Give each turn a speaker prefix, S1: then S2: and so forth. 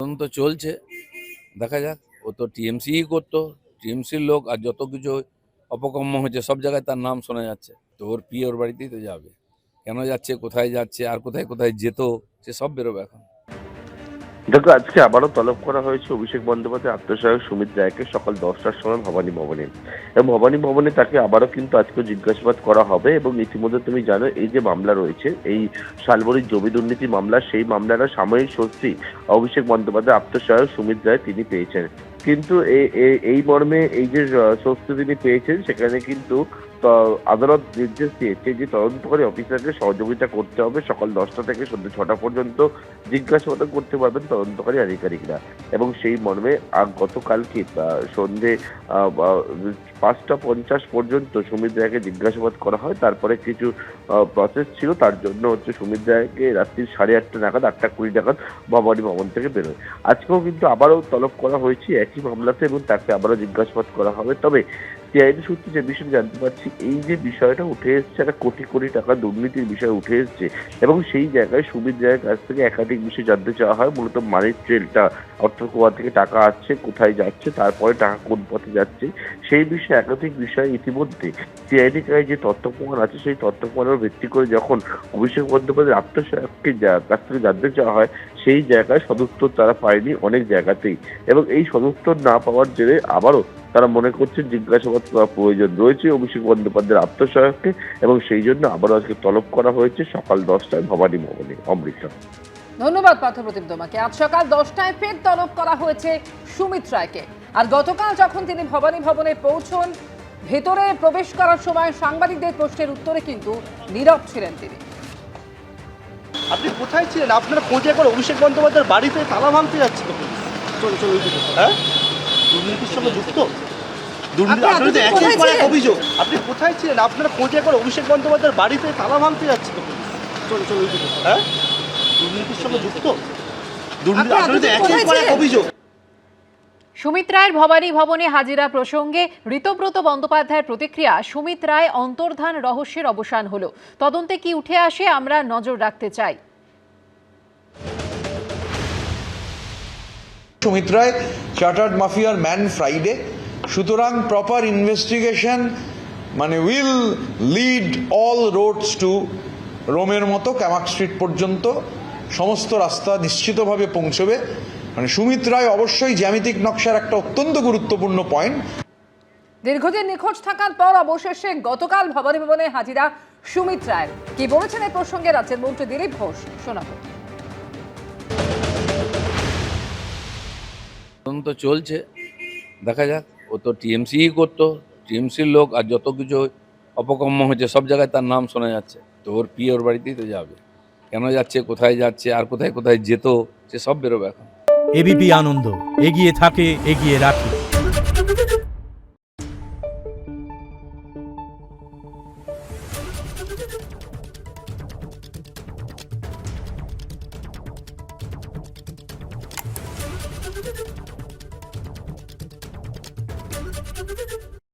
S1: তদন্ত চলছে, দেখা যাক। ও তো টিএমসিই করতো, টিএমসির লোক, আর যত কিছু অপকর্ম হচ্ছে সব জায়গায় তার নাম শোনা যাচ্ছে। তো ওর পিয়ে ওর বাড়িতেই তো যাবে, কেন যাচ্ছে, কোথায় যাচ্ছে, আর কোথায় কোথায় যেত, সে সব বেরোবে এখন।
S2: দেখো, আজকে আবারও তলব করা হয়েছে অভিষেক বন্দ্যোপাধ্যায় আত্মসহায়ক সুমিত রায়কে সকাল 10টার সময় ভবানী ভবনে। এবং ভবানী ভবনে তাকে আবারও কিন্তু আজকে জিজ্ঞাসাবাদ করা হবে। এবং ইতিমধ্যে তুমি জানো, এই যে মামলা রয়েছে, এই শালবনির জমি দুর্নীতি মামলা, সেই মামলার সাময়িক স্বস্তি অভিষেক বন্দ্যোপাধ্যায় আত্মসহায়ক সুমিত রায় তিনি পেয়েছেন। কিন্তু এই মর্মে এই যে স্বস্তি তিনি পেয়েছেন, সেখানে কিন্তু আদালত নির্দেশ দিয়েছে যে তদন্তকারী অফিসারকে সহযোগিতা করতে হবে। সকাল 10টা থেকে সন্ধ্যে 6টা পর্যন্ত জিজ্ঞাসাবাদ করতে পারবেন তদন্তকারী আধিকারিকরা। এবং সেই মর্মে গতকালকে সন্ধ্যে 5টা 50 পর্যন্ত সুমিত রায়কে জিজ্ঞাসাবাদ করা হয়। তারপরে কিছু প্রসেস ছিল, তার জন্য সুমিত রায়কে রাত্রি 8:30 নাগাদ, 8টা 20 নাগাদ ভবানী ভবন থেকে বেরোয়। আজকেও কিন্তু আবারও তলব করা হয়েছে একই মামলাতে, এবং তাকে আবারও জিজ্ঞাসাবাদ করা হবে। তবে সিআইডি সূত্রে যে বিষয়টা জানতে পারছি, এই যে বিষয়টা উঠে এসছে, একটা কোটি কোটি টাকা দুর্নীতির বিষয় উঠে এসছে, এবং সেই জায়গায় সুমিত রায়ের কাছ থেকে একাধিক বিষয় জানতে চাওয়া হয়। মূলত মানি ট্রেলটা, অর্থ কোথা থেকে টাকা আসছে, কোথায় যাচ্ছে, তারপরে টাকা কোন পথে যাচ্ছে, সেই বিষয়ে একাধিক বিষয় ইতিমধ্যে সিআইডি কাছে যে তথ্য প্রমাণ আছে, সেই তথ্য প্রমাণের ভিত্তি করে যখন অভিষেক বন্দ্যোপাধ্যায়ের আত্মসহায়ককে কাছ থেকে জানতে চাওয়া হয়, সেই জায়গায় সদুত্তর তারা পায়নি অনেক জায়গাতেই। এবং এই সদুত্তর না পাওয়ার জেরে আবারও তারা মনে করছেন জিজ্ঞাসাবাদ করার প্রয়োজন রয়েছে অভিষেক বন্দ্যোপাধ্যায়ের আত্মসহায়ককে, এবং সেই জন্য আবারও আজকে তলব করা হয়েছে সকাল 10টায় ভবানী ভবনে। অমৃতা।
S3: ধন্যবাদ পার্থপ্রতিম তোমাকে। আজ সকাল 10টায় ফের তলব করা হয়েছে সুমিত রায়কে। আর গতকাল যখন তিনি ভবানী ভবনে পৌঁছন, ভেতরে প্রবেশ করার সময় সাংবাদিকদের প্রশ্নের উত্তরে কিন্তু নীরব ছিলেন তিনি।
S4: আপনি কোথায় ছিলেন? আপনারা খোঁজে করে অভিষেক বন্দ্যোপাধ্যায়ের বাড়িতে তালা ভাঙতে যাচ্ছে তো পুলিশ। হ্যাঁ, দুর্নীতির সঙ্গে যুক্ত। অভিযোগ। আপনি কোথায় ছিলেন? আপনারা খোঁজে করে অভিষেক বন্দ্যোপাধ্যায়ের বাড়িতে তালা ভাঙতে যাচ্ছে তো পুলিশ। হ্যাঁ, দুর্নীতির সঙ্গে যুক্ত। অভিযোগ।
S3: সুমিত রায়ের ভবানী ভবনে হাজিরা প্রসঙ্গে ঋতব্রত বন্দ্যোপাধ্যায়ের প্রতিক্রিয়া, সুমিত রায় অন্তর্ধান রহস্যের অবসান হলো, তদন্তে কি উঠে আসে আমরা নজর রাখতে চাই।
S5: সুমিত রায় চার্টার্ড মাফিয়ার ম্যান ফ্রাইডে, সুতরাং প্রপার ইনভেস্টিগেশন মানে will lead all roads to রোমের মতো ক্যামাক স্ট্রিট পর্যন্ত সমস্ত রাস্তা নিশ্চিতভাবে পৌঁছবে। মানে সুমিত রায় অবশ্যই জ্যামিতিক নকশার একটা অত্যন্ত গুরুত্বপূর্ণ পয়েন্ট।
S3: দীর্ঘদিন নিখোঁজ থাকার পর অবশেষে গতকাল ভবানী ভবনে হাজিরা সুমিত রায়। কি বলেছেন এই প্রসঙ্গে রাজ্যের মন্ত্রী দিলীপ ঘোষ, শোনাবো।
S1: তদন্ত চলছে, দেখা যাক। ও তো টিএমসিই করতো, টিএমসির লোক, আর যত কিছু অপকর্ম হচ্ছে সব জায়গায় তার নাম শোনা যাচ্ছে। তো ওর পিয়ে ওর বাড়িতেই তো যাবে, কেন যাচ্ছে, কোথায় যাচ্ছে, আর কোথায় কোথায় যেত, সে সব বেরোবে এখন।
S6: এবিপি আনন্দ এগিয়ে থাকে, এগিয়ে রাখে।